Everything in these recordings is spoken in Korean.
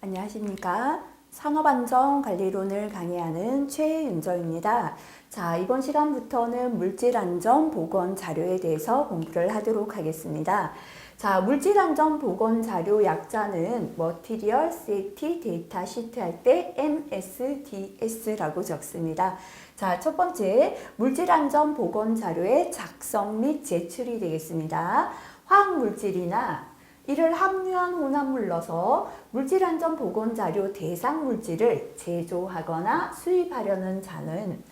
안녕하십니까. 산업안전관리론을 강의하는 최윤정입니다. 자, 이번 시간부터는 물질안전보건자료에 대해서 공부를 하도록 하겠습니다. 자, 물질안전보건자료 약자는 Material Safety Data Sheet 할 때 MSDS라고 적습니다. 자, 첫 번째, 물질안전보건자료의 작성 및 제출이 되겠습니다. 화학물질이나 이를 함유한 혼합물로서 물질안전보건자료 대상 물질을 제조하거나 수입하려는 자는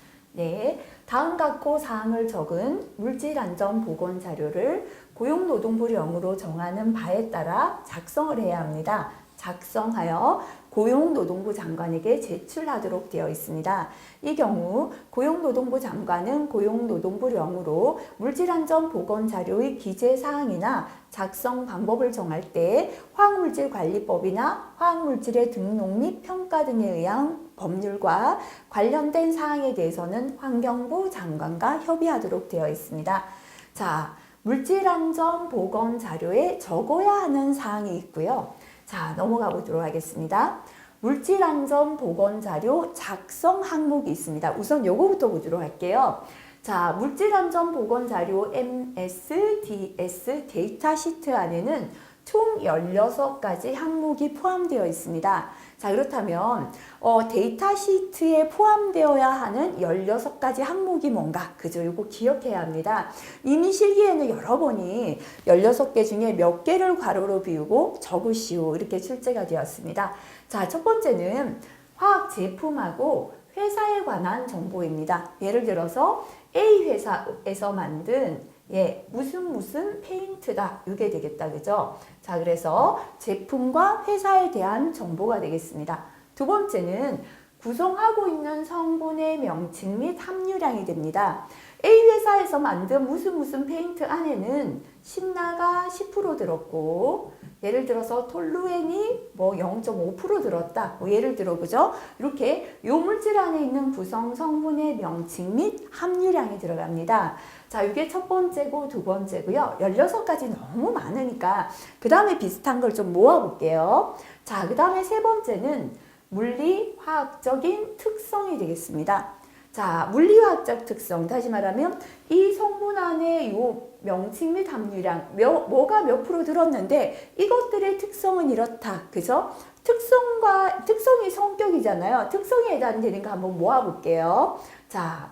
다음 같고 사항을 적은 물질안전보건자료를 고용노동부령으로 정하는 바에 따라 작성을 해야 합니다. 작성하여 고용노동부 장관에게 제출하도록 되어 있습니다. 이 경우 고용노동부 장관은 고용노동부령으로 물질안전보건자료의 기재사항이나 작성 방법을 정할 때 화학물질관리법이나 화학물질의 등록 및 평가 등에 의한 법률과 관련된 사항에 대해서는 환경부 장관과 협의하도록 되어 있습니다. 자, 물질안전보건자료에 적어야 하는 사항이 있고요. 자, 넘어가 보도록 하겠습니다. 물질안전보건자료 작성 항목이 있습니다. 우선 요거부터 보도록 할게요. 자, 물질안전보건자료 MSDS 데이터 시트 안에는 총 16가지 항목이 포함되어 있습니다. 자, 그렇다면 데이터 시트에 포함되어야 하는 16가지 항목이 뭔가? 그죠? 이거 기억해야 합니다. 이미 실기에는 여러 번이 16개 중에 몇 개를 괄호로 비우고 적으시오 이렇게 출제가 되었습니다. 자, 첫 번째는 화학 제품하고 회사에 관한 정보입니다. 예를 들어서 A 회사에서 만든 무슨 페인트다 이게 되겠다, 그죠? 자, 그래서 제품과 회사에 대한 정보가 되겠습니다. 두 번째는 구성하고 있는 성분의 명칭 및 함유량이 됩니다. A 회사에서 만든 무슨 페인트 안에는 신나가 10% 들었고, 예를 들어서 톨루엔이 0.5% 들었다. 예를 들어, 그죠? 이렇게 요 물질 안에 있는 구성 성분의 명칭 및 함유량이 들어갑니다. 자, 이게 첫 번째고 두 번째고요. 16가지 너무 많으니까 그 다음에 비슷한 걸 좀 모아볼게요. 자, 그 다음에 세 번째는 물리화학적인 특성이 되겠습니다. 자, 물리화학적 특성, 다시 말하면 이 성분 안에 요 명칭 및 함유량, 뭐가 몇 프로 들었는데 이것들의 특성은 이렇다. 그죠? 특성이 성격이잖아요. 특성에 해당되는 거 한번 모아볼게요. 자,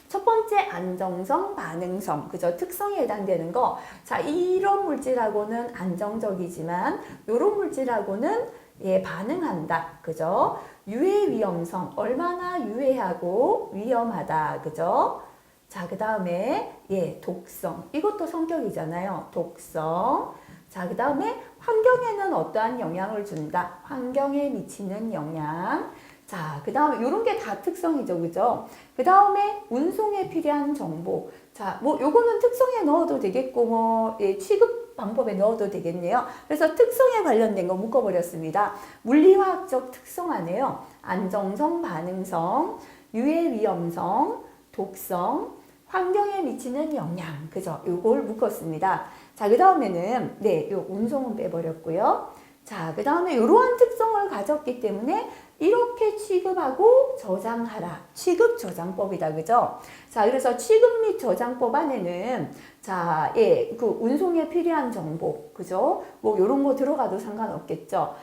첫 번째 안정성, 반응성, 그죠? 특성에 해당되는 거. 자, 이런 물질하고는 안정적이지만 이런 물질하고는 반응한다, 그죠? 유해 위험성, 얼마나 유해하고 위험하다, 그죠? 자, 그 다음에 독성, 이것도 성격이잖아요. 독성. 자, 그 다음에 환경에는 어떠한 영향을 준다, 환경에 미치는 영향. 자, 그 다음에 이런 게 다 특성이죠, 그죠? 그 다음에 운송에 필요한 정보. 자, 요거는 특성에 넣어도 되겠고, 취급 방법에 넣어도 되겠네요. 그래서 특성에 관련된 거 묶어버렸습니다. 물리화학적 특성 안에요. 안정성, 반응성, 유해 위험성, 독성, 환경에 미치는 영향. 그죠? 요걸 묶었습니다. 자, 그 다음에는, 요 운송은 빼버렸고요. 자, 그 다음에 이러한 특성을 가졌기 때문에 이렇게 취급하고 저장하라. 취급 저장법이다. 그죠? 자, 그래서 취급 및 저장법 안에는 자, 그 운송에 필요한 정보. 그죠? 요런 거 들어가도 상관없겠죠.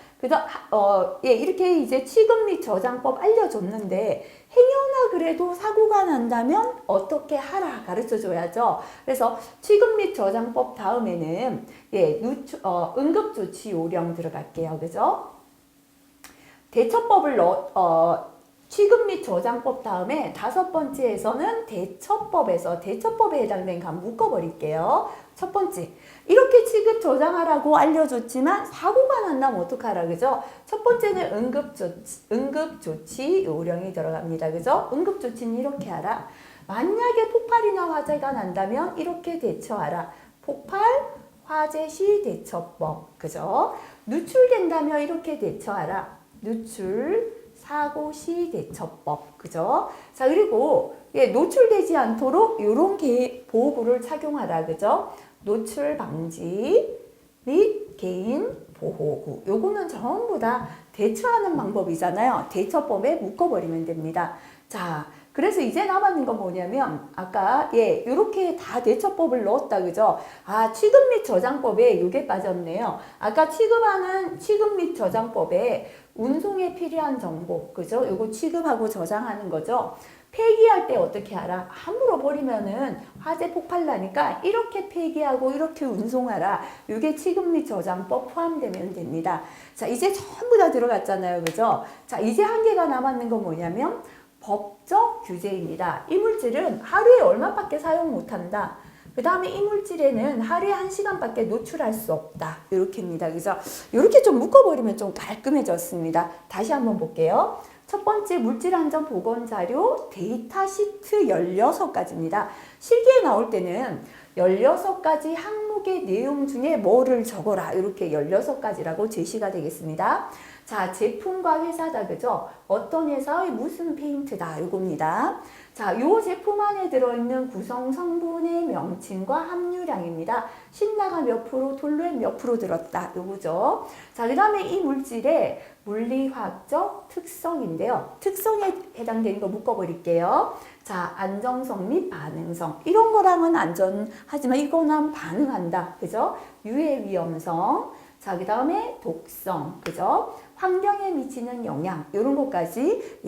이렇게 이제 취급 및 저장법 알려줬는데 행여나 그래도 사고가 난다면 어떻게 하라 가르쳐 줘야죠. 그래서 취급 및 저장법 다음에는 응급조치 요령 들어갈게요. 그죠? 대처법을 취급 및 저장법 다음에 다섯 번째에서는 대처법에 해당된 거 한번 묶어버릴게요. 첫 번째, 이렇게 취급 저장하라고 알려줬지만 사고가 난다면 어떡하라, 그죠? 첫 번째는 응급조치 요령이 들어갑니다, 그죠? 응급조치는 이렇게 하라. 만약에 폭발이나 화재가 난다면 이렇게 대처하라. 폭발, 화재 시 대처법, 그죠? 누출된다면 이렇게 대처하라. 누출, 사고 시 대처법, 그죠? 자, 그리고 노출되지 않도록 이런 보호구를 착용하라, 그죠? 노출 방지 및 개인 보호구. 요거는 전부 다 대처하는 방법이잖아요. 대처법에 묶어버리면 됩니다. 자, 그래서 이제 남았는 건 뭐냐면 아까 이렇게 다 대처법을 넣었다 그죠? 아, 취급 및 저장법에 요게 빠졌네요. 아까 취급 및 저장법에 운송에 필요한 정보 그죠? 요거 취급하고 저장하는 거죠. 폐기할 때 어떻게 알아? 함부로 버리면은 화재 폭발 나니까 이렇게 폐기하고 이렇게 운송하라. 이게 취급 및 저장법 포함되면 됩니다. 자, 이제 전부 다 들어갔잖아요. 그죠? 자, 이제 한 개가 남았는 건 뭐냐면 법적 규제입니다. 이물질은 하루에 얼마밖에 사용 못한다. 그 다음에 이물질에는 하루에 1시간밖에 노출할 수 없다. 이렇게입니다. 그래서 이렇게 좀 묶어버리면 좀 깔끔해졌습니다. 다시 한번 볼게요. 첫 번째 물질안전보건자료 데이터 시트 16가지입니다. 실기에 나올 때는 16가지 항목의 내용 중에 뭐를 적어라. 이렇게 16가지라고 제시가 되겠습니다. 자, 제품과 회사다. 그죠? 어떤 회사의 무슨 페인트다. 요겁니다. 자, 요 제품 안에 들어있는 구성 성분의 명칭과 함유량입니다. 신나가 몇 프로, 톨루엔 몇 프로 들었다. 요거죠. 자, 그 다음에 이 물질의 물리화학적 특성인데요. 특성에 해당되는 거 묶어버릴게요. 자, 안정성 및 반응성. 이런 거랑은 안전하지만 이거는 반응한다. 그죠? 유해 위험성. 자, 그 다음에 독성. 그죠? 환경에 미치는 영향. 이런 것까지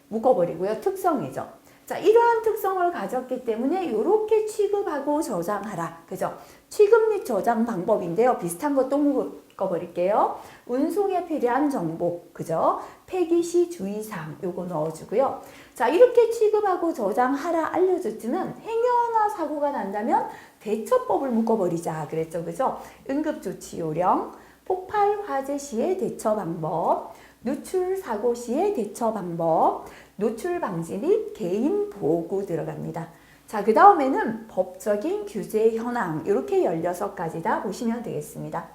묶어버리고요. 특성이죠. 자, 이러한 특성을 가졌기 때문에 이렇게 취급하고 저장하라. 그죠? 취급 및 저장 방법인데요. 비슷한 것도 묶어버릴게요. 운송에 필요한 정보. 그죠? 폐기 시 주의사항. 요거 넣어주고요. 자, 이렇게 취급하고 저장하라 알려줬지만 행여나 사고가 난다면 대처법을 묶어버리자. 그랬죠. 그죠? 응급조치 요령, 폭발 화재 시의 대처 방법, 누출 사고 시의 대처 방법, 노출 방지 및 개인 보호구 들어갑니다. 자, 그 다음에는 법적인 규제 현황 이렇게 16가지 다 보시면 되겠습니다.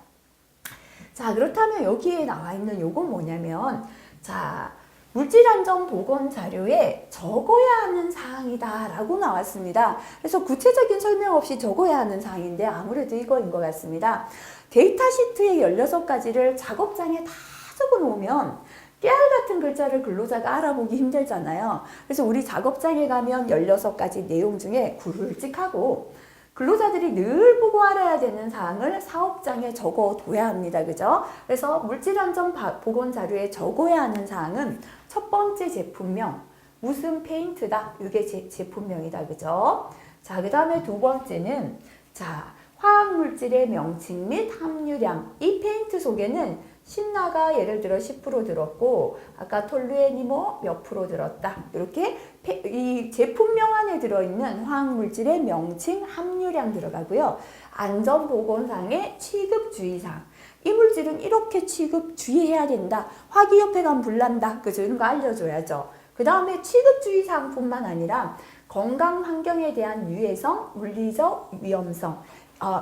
자, 그렇다면 여기에 나와 있는 요건 뭐냐면 자, 물질안전보건자료에 적어야 하는 사항이다 라고 나왔습니다. 그래서 구체적인 설명 없이 적어야 하는 사항인데 아무래도 이거인 것 같습니다. 데이터 시트의 16가지를 작업장에 다 적어 놓으면 깨알 같은 글자를 근로자가 알아보기 힘들잖아요. 그래서 우리 작업장에 가면 16가지 내용 중에 굵직하고 근로자들이 늘 보고 알아야 되는 사항을 사업장에 적어둬야 합니다. 그죠? 그래서 물질안전보건자료에 적어야 하는 사항은 첫 번째 제품명, 무슨 페인트다. 이게 제품명이다. 그죠? 자, 그 다음에 두 번째는 자, 화학물질의 명칭 및 함유량. 이 페인트 속에는 신나가 예를 들어 10% 들었고 아까 톨루엔이 몇 프로 들었다. 이렇게 이 제품명 안에 들어있는 화학물질의 명칭, 함유량 들어가고요. 안전보건상의 취급주의사항. 이 물질은 이렇게 취급 주의해야 된다. 화기협회 가면 불난다. 그죠? 이런 거 알려줘야죠. 그 다음에 취급주의사항뿐만 아니라 건강 환경에 대한 유해성, 물리적 위험성.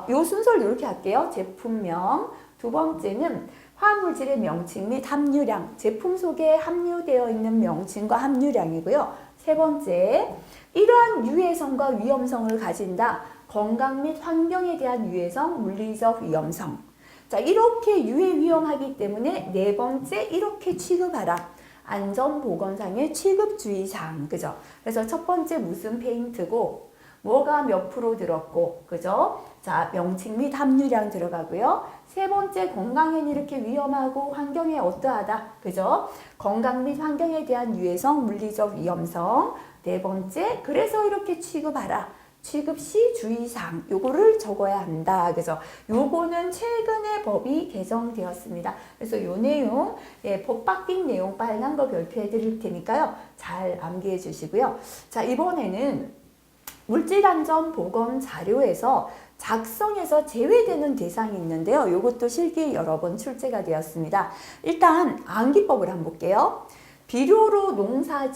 요 순서를 이렇게 할게요. 제품명. 두 번째는 화학물질의 명칭 및 함유량, 제품 속에 함유되어 있는 명칭과 함유량이고요. 세 번째, 이러한 유해성과 위험성을 가진다. 건강 및 환경에 대한 유해성, 물리적 위험성. 자, 이렇게 유해 위험하기 때문에 네 번째, 이렇게 취급하라. 안전보건상의 취급주의사항. 그죠? 그래서 첫 번째 무슨 페인트고, 뭐가 몇 프로 들었고, 그죠? 자, 명칭 및 함유량 들어가고요. 세 번째, 건강엔 이렇게 위험하고 환경에 어떠하다. 그죠? 건강 및 환경에 대한 유해성, 물리적 위험성. 네 번째, 그래서 이렇게 취급하라. 취급 시 주의사항. 요거를 적어야 한다. 그죠? 요거는 최근에 법이 개정되었습니다. 그래서 요 내용, 법 바뀐 내용 빨간 거 별표해 드릴 테니까요. 잘 암기해 주시고요. 자, 이번에는 물질안전보건자료에서 작성에서 제외되는 대상이 있는데요. 이것도 실기에 여러 번 출제가 되었습니다. 일단 암기법을 한번 볼게요. 비료로 농사를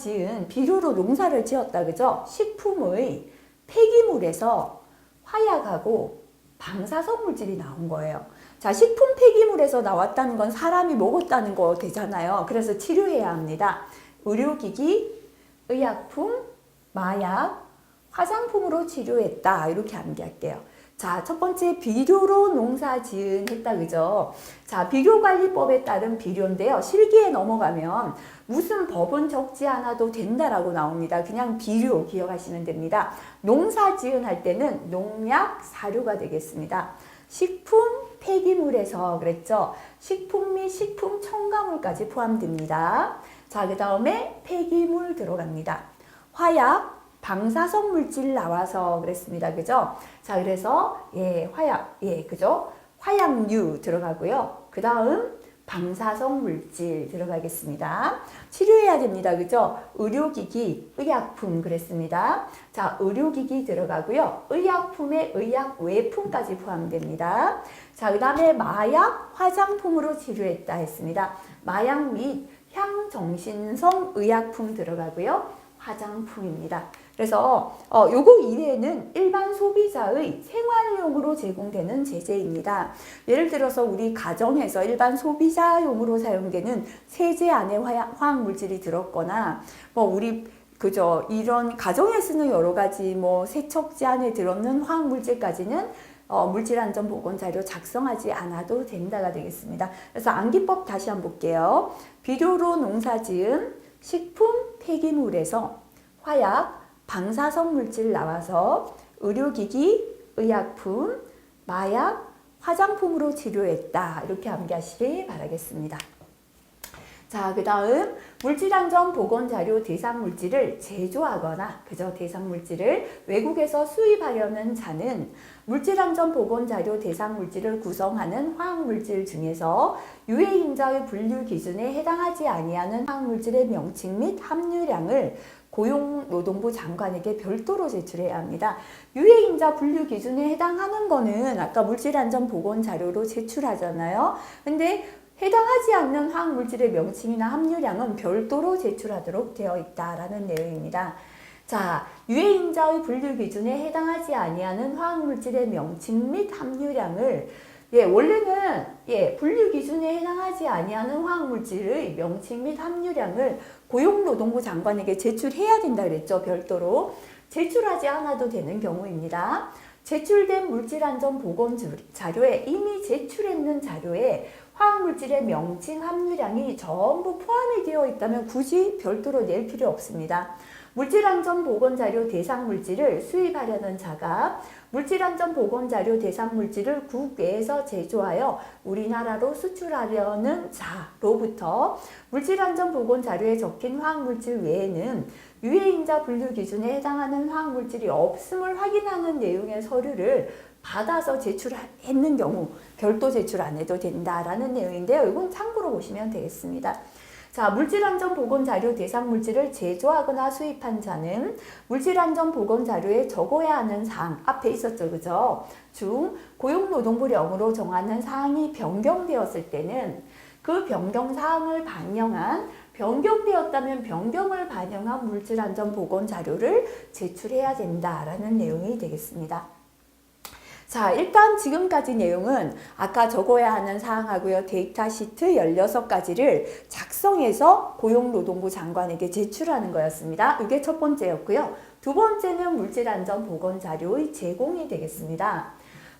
지었다. 그죠? 식품의 폐기물에서 화약하고 방사성 물질이 나온 거예요. 자, 식품 폐기물에서 나왔다는 건 사람이 먹었다는 거 되잖아요. 그래서 치료해야 합니다. 의료기기, 의약품, 마약, 화장품으로 치료했다. 이렇게 암기할게요. 자, 첫 번째 비료로 농사 지은 했다, 그죠? 자, 비료관리법에 따른 비료인데요. 실기에 넘어가면 무슨 법은 적지 않아도 된다라고 나옵니다. 그냥 비료 기억하시면 됩니다. 농사 지은 할 때는 농약, 사료가 되겠습니다. 식품, 폐기물에서 그랬죠? 식품 및 식품 첨가물까지 포함됩니다. 자, 그 다음에 폐기물 들어갑니다. 화약, 방사성 물질 나와서 그랬습니다. 그죠? 자, 그래서 화약, 그죠? 화약류 들어가고요. 그 다음 방사성 물질 들어가겠습니다. 치료해야 됩니다. 그죠? 의료기기, 의약품 그랬습니다. 자, 의료기기 들어가고요. 의약품에 의약 외품까지 포함됩니다. 자, 그 다음에 마약, 화장품으로 치료했다 했습니다. 마약 및 향정신성 의약품 들어가고요. 화장품입니다. 그래서 요거 이외에는 일반 소비자의 생활용으로 제공되는 제재입니다. 예를 들어서 우리 가정에서 일반 소비자용으로 사용되는 세제 안에 화학물질이 들었거나 우리 그저 이런 가정에 쓰는 여러 가지 세척제 안에 들었는 화학물질까지는 물질안전보건자료 작성하지 않아도 된다가 되겠습니다. 그래서 암기법 다시 한번 볼게요. 비료로 농사지은 식품 폐기물에서 화약, 방사성 물질 나와서 의료기기, 의약품, 마약, 화장품으로 치료했다. 이렇게 암기하시길 바라겠습니다. 자, 그 다음 물질안전보건자료 대상물질을 제조하거나 그저 대상물질을 외국에서 수입하려는 자는 물질안전보건자료 대상물질을 구성하는 화학물질 중에서 유해인자의 분류 기준에 해당하지 아니하는 화학물질의 명칭 및 함유량을 고용노동부 장관에게 별도로 제출해야 합니다. 유해인자 분류 기준에 해당하는 거는 아까 물질안전보건자료로 제출하잖아요. 근데 해당하지 않는 화학물질의 명칭이나 함유량은 별도로 제출하도록 되어 있다라는 내용입니다. 자, 유해인자의 분류 기준에 해당하지 아니하는 화학물질의 명칭 및 함유량을 원래는 분류 기준에 해당하지 아니하는 화학물질의 명칭 및 함유량을 고용노동부 장관에게 제출해야 된다 그랬죠. 별도로. 제출하지 않아도 되는 경우입니다. 제출된 물질안전보건자료에 이미 제출했는 자료에 화학물질의 명칭 함유량이 전부 포함이 되어 있다면 굳이 별도로 낼 필요 없습니다. 물질안전보건자료 대상물질을 수입하려는 자가 물질안전보건자료 대상물질을 국외에서 제조하여 우리나라로 수출하려는 자로부터 물질안전보건자료에 적힌 화학물질 외에는 유해인자 분류 기준에 해당하는 화학물질이 없음을 확인하는 내용의 서류를 받아서 제출했는 경우 별도 제출 안 해도 된다라는 내용인데요. 이건 참고로 보시면 되겠습니다. 자, 물질안전보건자료 대상물질을 제조하거나 수입한 자는 물질안전보건자료에 적어야 하는 사항 앞에 있었죠. 그죠? 중 고용노동부령으로 정하는 사항이 변경되었을 때는 그 변경사항을 반영한 변경되었다면 변경을 반영한 물질안전보건자료를 제출해야 된다라는 내용이 되겠습니다. 자, 일단 지금까지 내용은 아까 적어야 하는 사항하고요. 데이터 시트 16가지를 작성해서 고용노동부 장관에게 제출하는 거였습니다. 이게 첫 번째였고요. 두 번째는 물질안전보건자료의 제공이 되겠습니다.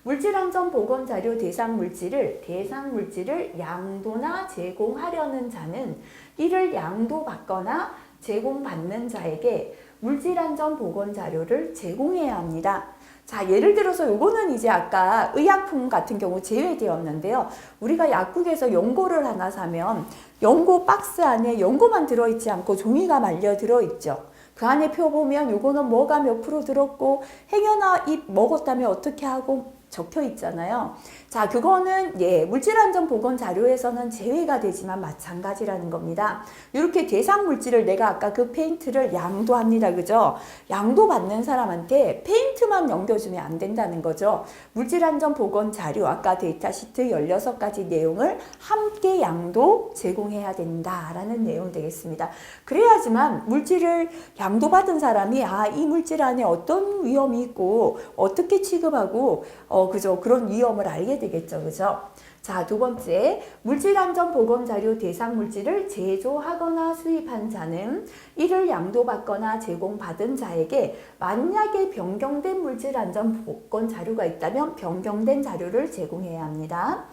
물질안전보건자료 대상물질을 양도나 제공하려는 자는 이를 양도받거나 제공받는 자에게 물질안전보건자료를 제공해야 합니다. 자, 예를 들어서 요거는 이제 아까 의약품 같은 경우 제외되었는데요. 우리가 약국에서 연고를 하나 사면 연고 박스 안에 연고만 들어있지 않고 종이가 말려 들어있죠. 그 안에 펴보면 요거는 뭐가 몇 프로 들었고 행여나 이 먹었다면 어떻게 하고 적혀 있잖아요. 자, 그거는 물질안전보건자료에서는 제외가 되지만 마찬가지라는 겁니다. 이렇게 대상물질을 내가 아까 그 페인트를 양도합니다. 그죠? 양도받는 사람한테 페인트만 넘겨주면 안 된다는 거죠. 물질안전보건자료 아까 데이터 시트 16가지 내용을 함께 양도 제공해야 된다라는 내용 되겠습니다. 그래야지만 물질을 양도받은 사람이 이 물질 안에 어떤 위험이 있고 어떻게 취급하고 그죠? 그런 위험을 알게 되겠죠. 그죠? 자, 두 번째, 물질안전보건자료 대상 물질을 제조하거나 수입한 자는 이를 양도받거나 제공받은 자에게 만약에 변경된 물질안전보건자료가 있다면 변경된 자료를 제공해야 합니다.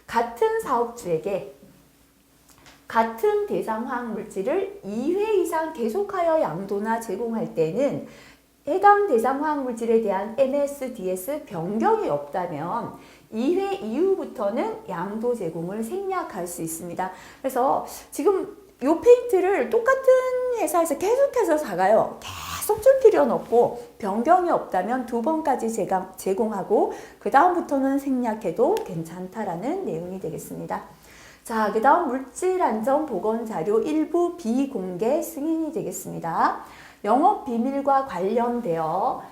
같은 사업주에게 같은 대상 화학물질을 2회 이상 계속하여 양도나 제공할 때는 해당 대상 화학물질에 대한 MSDS 변경이 없다면 2회 이후부터는 양도 제공을 생략할 수 있습니다. 그래서 지금 이 페인트를 똑같은 회사에서 계속해서 사가요. 계속 줄 필요는 없고 변경이 없다면 2번까지 제공하고 그 다음부터는 생략해도 괜찮다라는 내용이 되겠습니다. 자, 그 다음 물질안전보건자료 일부 비공개 승인이 되겠습니다. 영업비밀과 관련되어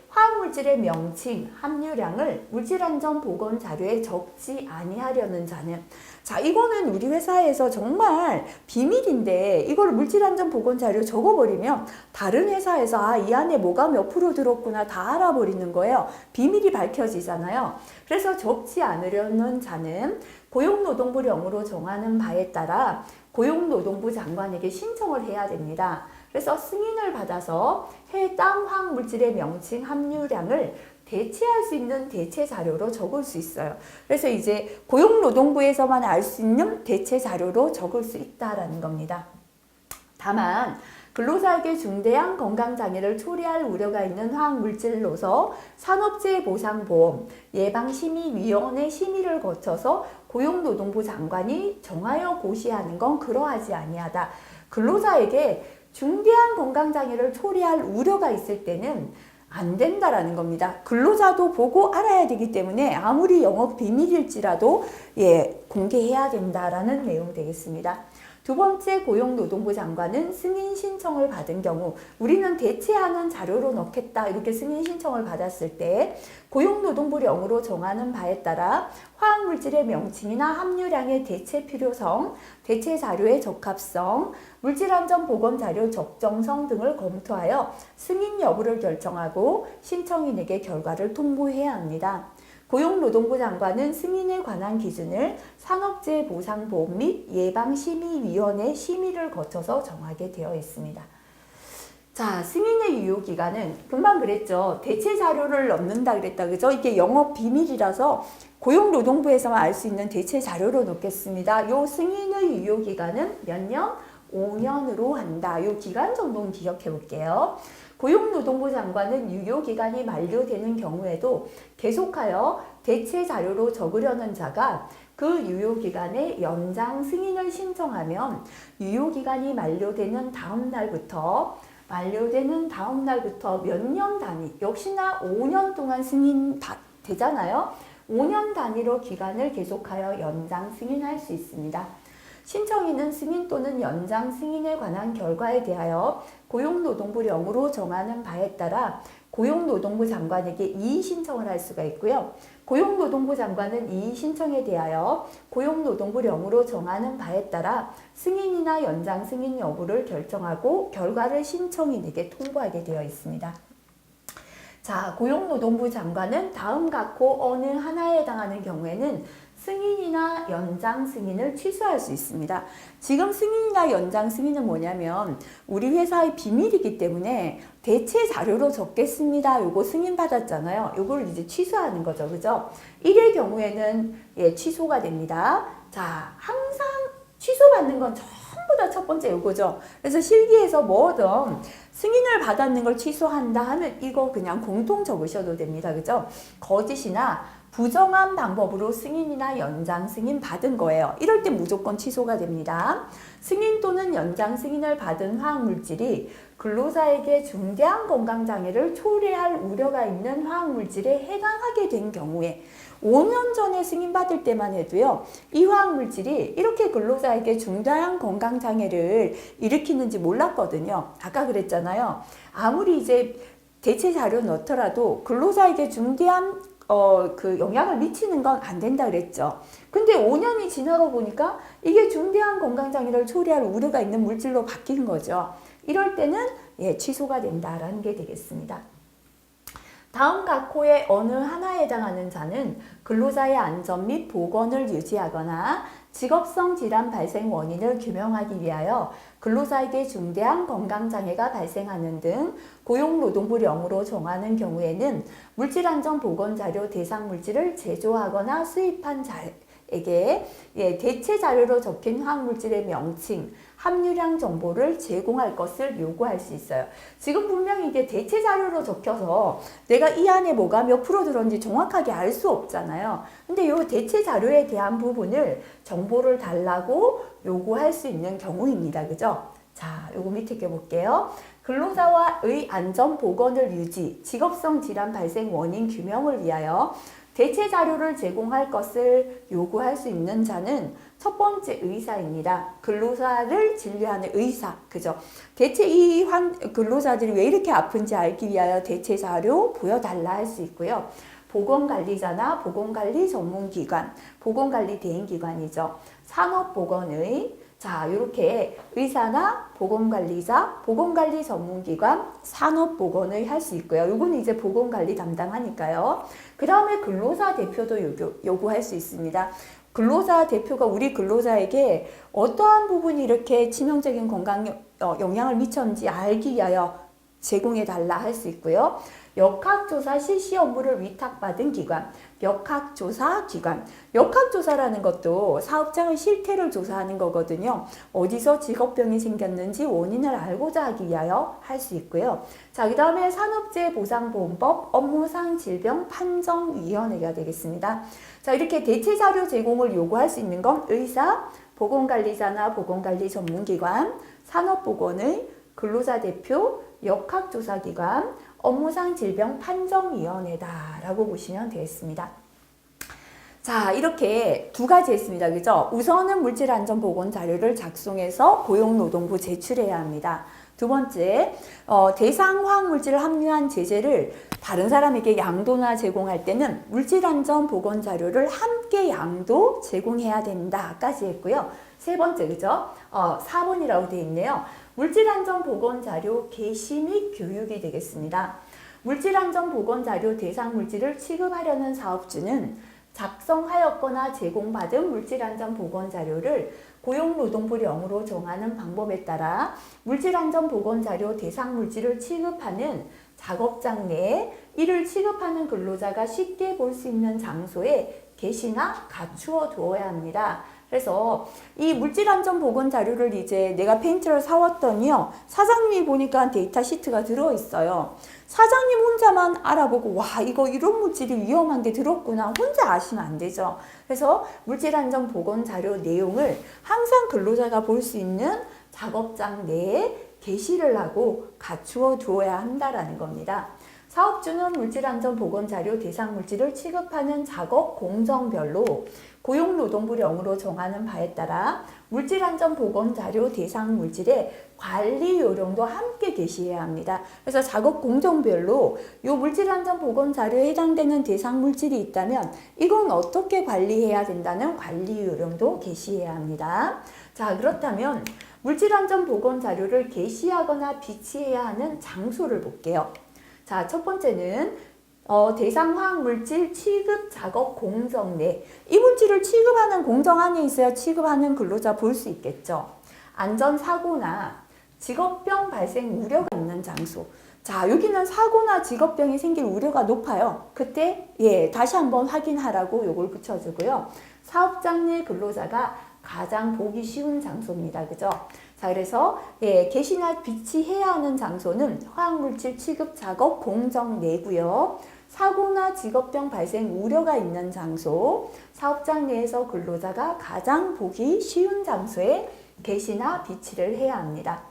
화학물질의 명칭, 함유량을 물질안전보건자료에 적지 아니하려는 자는, 자, 이거는 우리 회사에서 정말 비밀인데 이걸 물질안전보건자료 적어버리면 다른 회사에서 이 안에 뭐가 몇 프로 들었구나 다 알아버리는 거예요. 비밀이 밝혀지잖아요. 그래서 적지 않으려는 자는 고용노동부령으로 정하는 바에 따라 고용노동부 장관에게 신청을 해야 됩니다. 그래서 승인을 받아서 해당 화학물질의 명칭 함유량을 대체할 수 있는 대체 자료로 적을 수 있어요. 그래서 이제 고용노동부에서만 알 수 있는 대체 자료로 적을 수 있다라는 겁니다. 다만 근로자에게 중대한 건강장애를 초래할 우려가 있는 화학물질로서 산업재해보상보험 예방심의위원회 심의를 거쳐서 고용노동부 장관이 정하여 고시하는 건 그러하지 아니하다. 근로자에게 중대한 건강장애를 초래할 우려가 있을 때는 안 된다라는 겁니다. 근로자도 보고 알아야 되기 때문에 아무리 영업 비밀일지라도 공개해야 된다라는 내용 되겠습니다. 두 번째, 고용노동부 장관은 승인 신청을 받은 경우 우리는 대체하는 자료로 넣겠다 이렇게 승인 신청을 받았을 때 고용노동부령으로 정하는 바에 따라 화학물질의 명칭이나 함유량의 대체 필요성, 대체 자료의 적합성, 물질안전보건자료 적정성 등을 검토하여 승인 여부를 결정하고 신청인에게 결과를 통보해야 합니다. 고용노동부 장관은 승인에 관한 기준을 산업재해보상보험 및 예방심의위원회 심의를 거쳐서 정하게 되어 있습니다. 자, 승인의 유효기간은 금방 그랬죠. 대체 자료를 넣는다 그랬다. 그죠? 이게 영업 비밀이라서 고용노동부에서만 알 수 있는 대체 자료로 넣겠습니다. 요 승인의 유효기간은 몇 년? 5년으로 한다. 요 기간 정도는 기억해 볼게요. 고용노동부 장관은 유효기간이 만료되는 경우에도 계속하여 대체 자료로 적으려는 자가 그 유효기간에 연장 승인을 신청하면 유효기간이 만료되는 다음 날부터 몇 년 단위, 역시나 5년 동안 승인 되잖아요. 5년 단위로 기간을 계속하여 연장 승인할 수 있습니다. 신청인은 승인 또는 연장 승인에 관한 결과에 대하여 고용노동부령으로 정하는 바에 따라 고용노동부 장관에게 이의 신청을 할 수가 있고요. 고용노동부 장관은 이의 신청에 대하여 고용노동부령으로 정하는 바에 따라 승인이나 연장 승인 여부를 결정하고 결과를 신청인에게 통보하게 되어 있습니다. 자, 고용노동부 장관은 다음 각호 어느 하나에 해당하는 경우에는 승인이나 연장 승인을 취소할 수 있습니다. 지금 승인이나 연장 승인은 뭐냐면 우리 회사의 비밀이기 때문에 대체 자료로 적겠습니다. 요거 승인 받았잖아요. 요걸 이제 취소하는 거죠. 그죠? 1의 경우에는 취소가 됩니다. 자, 항상 취소받는 건 전부 다 첫 번째 요거죠. 그래서 실기에서 뭐든 승인을 받았는 걸 취소한다 하면 이거 그냥 공통 적으셔도 됩니다. 그죠? 거짓이나 부정한 방법으로 승인이나 연장 승인 받은 거예요. 이럴 때 무조건 취소가 됩니다. 승인 또는 연장 승인을 받은 화학물질이 근로자에게 중대한 건강장애를 초래할 우려가 있는 화학물질에 해당하게 된 경우에 5년 전에 승인받을 때만 해도요. 이 화학물질이 이렇게 근로자에게 중대한 건강장애를 일으키는지 몰랐거든요. 아까 그랬잖아요. 아무리 이제 대체 자료 넣더라도 근로자에게 중대한 그 영향을 미치는 건 안 된다 그랬죠. 근데 5년이 지나고 보니까 이게 중대한 건강장애를 초래할 우려가 있는 물질로 바뀐 거죠. 이럴 때는 취소가 된다라는 게 되겠습니다. 다음 각호의 어느 하나에 해당하는 자는 근로자의 안전 및 보건을 유지하거나 직업성 질환 발생 원인을 규명하기 위하여 근로자에게 중대한 건강장애가 발생하는 등 고용노동부령으로 정하는 경우에는 물질안전보건자료 대상 물질을 제조하거나 수입한 자에게 대체 자료로 적힌 화학물질의 명칭, 함유량 정보를 제공할 것을 요구할 수 있어요. 지금 분명히 이게 대체 자료로 적혀서 내가 이 안에 뭐가 몇 프로 들었는지 정확하게 알 수 없잖아요. 근데 이 대체 자료에 대한 부분을 정보를 달라고 요구할 수 있는 경우입니다. 그죠? 자, 요거 밑에 게 볼게요. 근로자와의 안전 보건을 유지, 직업성 질환 발생 원인 규명을 위하여 대체 자료를 제공할 것을 요구할 수 있는 자는 첫 번째 의사입니다. 근로자를 진료하는 의사, 그죠? 대체 이 근로자들이 왜 이렇게 아픈지 알기 위하여 대체 자료 보여달라 할 수 있고요. 보건관리자나 보건관리 전문기관, 보건관리 대행기관이죠. 산업보건의 자, 이렇게 의사나 보건관리자, 보건관리 전문기관, 산업보건을 할 수 있고요. 이건 이제 보건관리 담당하니까요. 그 다음에 근로자 대표도 요구할 수 있습니다. 근로자 대표가 우리 근로자에게 어떠한 부분이 이렇게 치명적인 건강 영향을 미쳤는지 알기 위하여 제공해달라 할 수 있고요. 역학조사 실시 업무를 위탁받은 기관, 역학조사기관. 역학조사라는 것도 사업장의 실태를 조사하는 거거든요. 어디서 직업병이 생겼는지 원인을 알고자 하기 위하여 할 수 있고요. 자, 그 다음에 산업재해보상보험법 업무상 질병 판정위원회가 되겠습니다. 자, 이렇게 대체 자료 제공을 요구할 수 있는 건 의사, 보건관리자나 보건관리 전문기관, 산업보건의 근로자 대표, 역학조사기관, 업무상 질병 판정위원회다라고 보시면 되겠습니다. 자, 이렇게 두 가지 했습니다. 그죠? 우선은 물질안전보건 자료를 작성해서 고용노동부 제출해야 합니다. 두 번째, 대상 화학물질을 함유한 제재를 다른 사람에게 양도나 제공할 때는 물질안전보건 자료를 함께 양도 제공해야 된다까지 했고요. 세 번째, 그죠? 4번이라고 되어 있네요. 물질안전보건자료 게시 및 교육이 되겠습니다. 물질안전보건자료 대상 물질을 취급하려는 사업주는 작성하였거나 제공받은 물질안전보건자료를 고용노동부령으로 정하는 방법에 따라 물질안전보건자료 대상 물질을 취급하는 작업장 내에 이를 취급하는 근로자가 쉽게 볼 수 있는 장소에 게시나 갖추어 두어야 합니다. 그래서 이 물질안전보건 자료를 이제 내가 페인트를 사왔더니요. 사장님이 보니까 데이터 시트가 들어있어요. 사장님 혼자만 알아보고 와 이거 이런 물질이 위험한 게 들었구나 혼자 아시면 안 되죠. 그래서 물질안전보건 자료 내용을 항상 근로자가 볼 수 있는 작업장 내에 게시를 하고 갖추어 두어야 한다라는 겁니다. 사업주는 물질안전보건자료 대상 물질을 취급하는 작업 공정별로 고용노동부령으로 정하는 바에 따라 물질안전보건자료 대상 물질의 관리 요령도 함께 게시해야 합니다. 그래서 작업 공정별로 이 물질안전보건자료에 해당되는 대상 물질이 있다면 이건 어떻게 관리해야 된다는 관리 요령도 게시해야 합니다. 자, 그렇다면 물질안전보건자료를 게시하거나 비치해야 하는 장소를 볼게요. 자, 첫 번째는 대상 화학물질 취급 작업 공정 내. 이 물질을 취급하는 공정 안에 있어야 취급하는 근로자 볼 수 있겠죠. 안전사고나 직업병 발생 우려가 있는 장소. 자, 여기는 사고나 직업병이 생길 우려가 높아요. 그때 다시 한번 확인하라고 요걸 붙여주고요. 사업장 내 근로자가 가장 보기 쉬운 장소입니다. 그죠? 자, 그래서 게시나 비치해야 하는 장소는 화학물질 취급 작업 공정 내고요. 사고나 직업병 발생 우려가 있는 장소, 사업장 내에서 근로자가 가장 보기 쉬운 장소에 게시나 비치를 해야 합니다.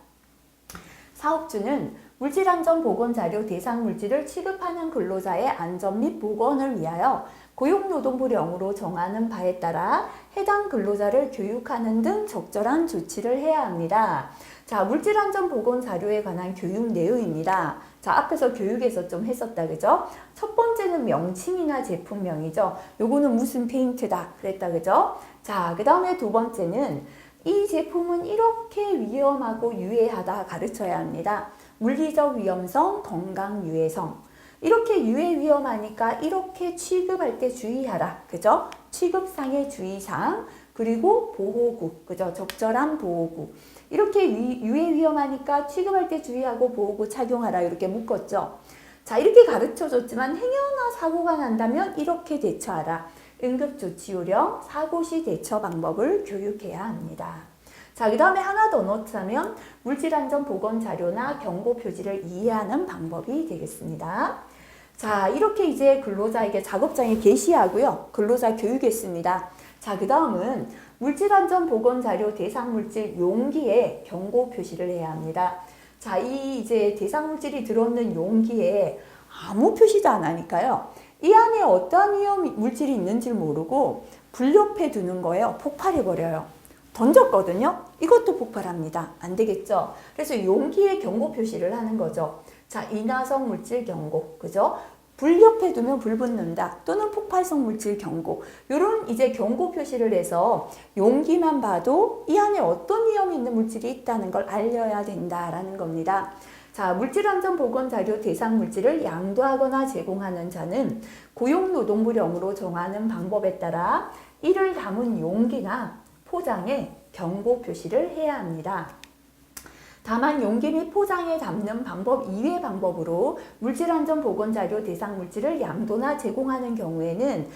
사업주는 물질안전보건자료 대상 물질을 취급하는 근로자의 안전 및 보건을 위하여 고용노동부령으로 정하는 바에 따라 해당 근로자를 교육하는 등 적절한 조치를 해야 합니다. 자, 물질안전보건자료에 관한 교육 내용입니다. 자, 앞에서 교육에서 좀 했었다, 그죠? 첫 번째는 명칭이나 제품명이죠. 요거는 무슨 페인트다 그랬다, 그죠? 자, 그 다음에 두 번째는 이 제품은 이렇게 위험하고 유해하다 가르쳐야 합니다. 물리적 위험성, 건강 유해성. 이렇게 유해 위험하니까 이렇게 취급할 때 주의하라. 그죠? 취급상의 주의사항, 그리고 보호구, 그죠? 적절한 보호구. 이렇게 유해 위험하니까 취급할 때 주의하고 보호구 착용하라. 이렇게 묶었죠. 자, 이렇게 가르쳐 줬지만 행여나 사고가 난다면 이렇게 대처하라. 응급조치요령, 사고시 대처 방법을 교육해야 합니다. 자, 그 다음에 하나 더 넣자면 물질안전보건자료나 경고표지를 이해하는 방법이 되겠습니다. 자, 이렇게 이제 근로자에게 작업장에 게시하고요. 근로자 교육했습니다. 자, 그 다음은 물질안전보건자료 대상물질 용기에 경고 표시를 해야 합니다. 자, 이 이제 대상물질이 들어있는 용기에 아무 표시도 안 하니까요. 이 안에 어떤 위험 물질이 있는지 모르고 불옆에 두는 거예요. 폭발해버려요. 던졌거든요. 이것도 폭발합니다. 안 되겠죠. 그래서 용기에 경고 표시를 하는 거죠. 자, 인화성 물질 경고, 그죠? 불 옆에 두면 불 붙는다. 또는 폭발성 물질 경고. 이런 이제 경고 표시를 해서 용기만 봐도 이 안에 어떤 위험이 있는 물질이 있다는 걸 알려야 된다라는 겁니다. 자, 물질안전보건자료 대상 물질을 양도하거나 제공하는 자는 고용노동부령으로 정하는 방법에 따라 이를 담은 용기나 포장에 경고 표시를 해야 합니다. 다만 용기 및 포장에 담는 방법 이외의 방법으로 물질안전보건자료 대상 물질을 양도나 제공하는 경우에는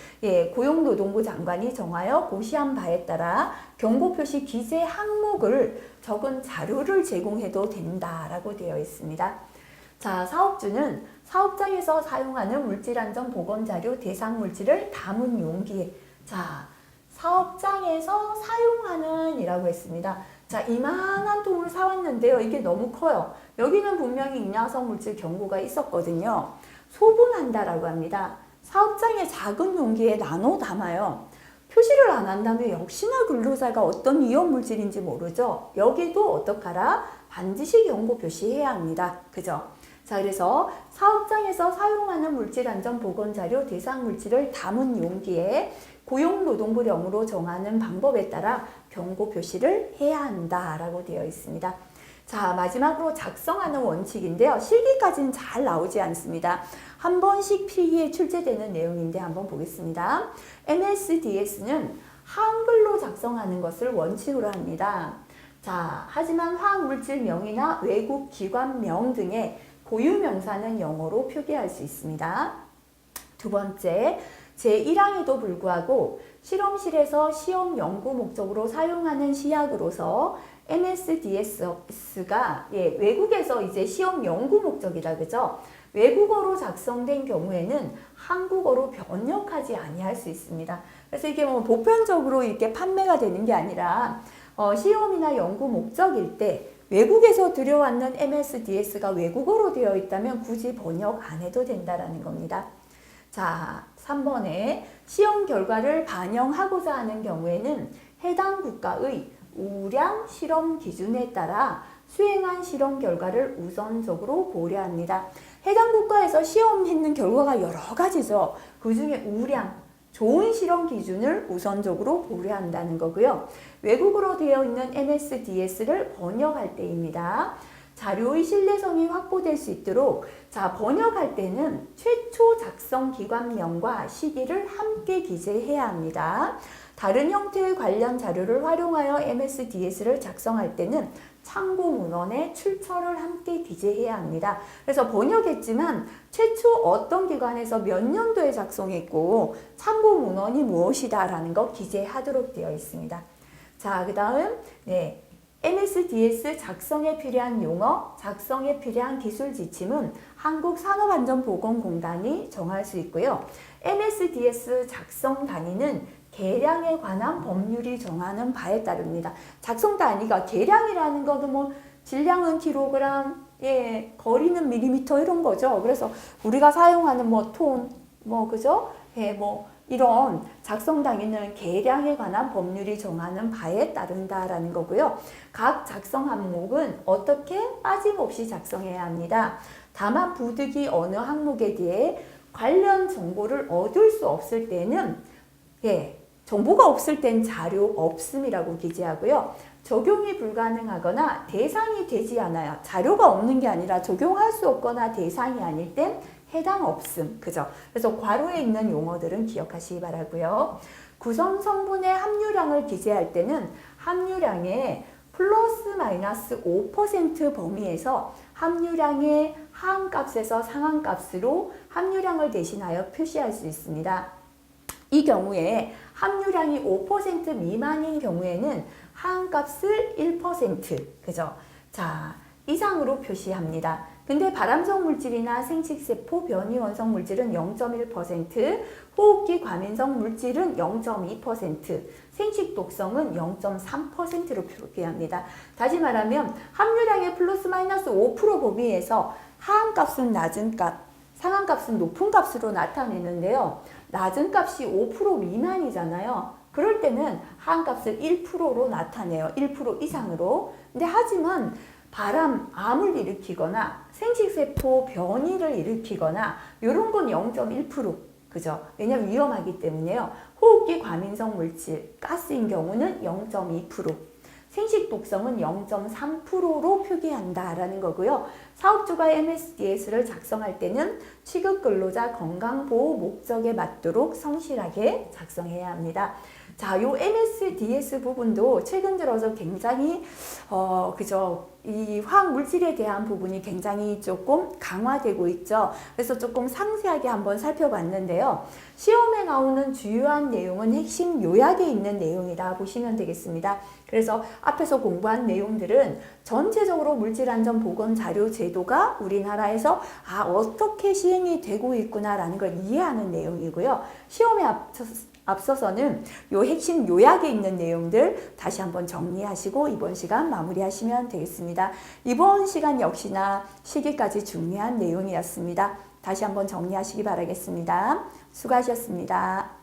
고용노동부 장관이 정하여 고시한 바에 따라 경고 표시 기재 항목을 적은 자료를 제공해도 된다라고 되어 있습니다. 자, 사업주는 사업장에서 사용하는 물질안전보건자료 대상 물질을 담은 용기에, 자, 사업장에서 사용하는 이라고 했습니다. 자, 이만한 통을 사왔는데요. 이게 너무 커요. 여기는 분명히 인화성 물질 경고가 있었거든요. 소분한다라고 합니다. 사업장의 작은 용기에 나눠 담아요. 표시를 안 한다면 역시나 근로자가 어떤 위험 물질인지 모르죠. 여기도 어떡하라? 반드시 경고 표시해야 합니다. 그죠? 자, 그래서 사업장에서 사용하는 물질안전보건자료 대상 물질을 담은 용기에 고용노동부령으로 정하는 방법에 따라 경고 표시를 해야 한다라고 되어 있습니다. 자, 마지막으로 작성하는 원칙인데요. 실기까지는 잘 나오지 않습니다. 한 번씩 필기에 출제되는 내용인데 한번 보겠습니다. MSDS는 한글로 작성하는 것을 원칙으로 합니다. 자, 하지만 화학물질명이나 외국 기관명 등의 고유명사는 영어로 표기할 수 있습니다. 두 번째, 제1항에도 불구하고 실험실에서 시험 연구 목적으로 사용하는 시약으로서 MSDS가 외국에서 이제 시험 연구 목적이라 그죠? 외국어로 작성된 경우에는 한국어로 번역하지 아니할 수 있습니다. 그래서 이게 뭐 보편적으로 이렇게 판매가 되는 게 아니라 시험이나 연구 목적일 때 외국에서 들여왔는 MSDS가 외국어로 되어 있다면 굳이 번역 안 해도 된다라는 겁니다. 자, 3번에 시험 결과를 반영하고자 하는 경우에는 해당 국가의 우량 실험 기준에 따라 수행한 실험 결과를 우선적으로 고려합니다. 해당 국가에서 시험했는 결과가 여러 가지죠. 그 중에 우량, 좋은 실험 기준을 우선적으로 고려한다는 거고요. 외국어로 되어 있는 MSDS를 번역할 때입니다. 자료의 신뢰성이 확보될 수 있도록 자, 번역할 때는 최초 작성 기관명과 시기를 함께 기재해야 합니다. 다른 형태의 관련 자료를 활용하여 MSDS를 작성할 때는 참고 문헌에 출처를 함께 기재해야 합니다. 그래서 번역했지만 최초 어떤 기관에서 몇 년도에 작성했고 참고 문헌이 무엇이다 라는 거 기재하도록 되어 있습니다. 자, 그 다음 MSDS 작성에 필요한 용어, 작성에 필요한 기술 지침은 한국산업안전보건공단이 정할 수 있고요. MSDS 작성 단위는 계량에 관한 법률이 정하는 바에 따릅니다. 작성 단위가 계량이라는 것도 뭐 질량은 킬로그램, 거리는 밀리미터 이런 거죠. 그래서 우리가 사용하는 뭐 톤, 그죠? 이런 작성 단위는 계량에 관한 법률이 정하는 바에 따른다라는 거고요. 각 작성 항목은 어떻게 빠짐없이 작성해야 합니다. 다만 부득이 어느 항목에 대해 관련 정보를 얻을 수 없을 때는 정보가 없을 땐 자료 없음이라고 기재하고요. 적용이 불가능하거나 대상이 되지 않아요. 자료가 없는 게 아니라 적용할 수 없거나 대상이 아닐 땐 해당 없음. 그죠? 그래서 괄호에 있는 용어들은 기억하시기 바라고요. 구성 성분의 함유량을 기재할 때는 함유량의 플러스 마이너스 5% 범위에서 함유량의 하한값에서 상한값으로 함유량을 대신하여 표시할 수 있습니다. 이 경우에 함유량이 5% 미만인 경우에는 하한값을 1%, 그죠? 자, 이상으로 표시합니다. 근데 발암성 물질이나 생식세포 변이 원성 물질은 0.1%, 호흡기 과민성 물질은 0.2%, 생식 독성은 0.3%로 표기합니다. 다시 말하면 함유량의 플러스 마이너스 5% 범위에서 하한값은 낮은 값, 상한값은 높은 값으로 나타내는데요. 낮은 값이 5% 미만이잖아요. 그럴 때는 하한값을 1%로 나타내요. 1% 이상으로. 근데 하지만 암을 일으키거나 생식세포 변이를 일으키거나 이런 건 0.1%, 그죠? 왜냐면 위험하기 때문에요. 호흡기 과민성 물질, 가스인 경우는 0.2%, 생식 독성은 0.3%로 표기한다라는 거고요. 사업주가 MSDS를 작성할 때는 취급 근로자 건강보호 목적에 맞도록 성실하게 작성해야 합니다. 자, 요 MSDS 부분도 최근 들어서 굉장히 그죠? 이 화학 물질에 대한 부분이 굉장히 조금 강화되고 있죠. 그래서 조금 상세하게 한번 살펴봤는데요. 시험에 나오는 주요한 내용은 핵심 요약에 있는 내용이다 보시면 되겠습니다. 그래서 앞에서 공부한 내용들은 전체적으로 물질안전보건 자료 제도가 우리나라에서 어떻게 시행이 되고 있구나라는 걸 이해하는 내용이고요. 시험에 앞서서는 요 핵심 요약에 있는 내용들 다시 한번 정리하시고 이번 시간 마무리하시면 되겠습니다. 이번 시간 역시나 시기까지 중요한 내용이었습니다. 다시 한번 정리하시기 바라겠습니다. 수고하셨습니다.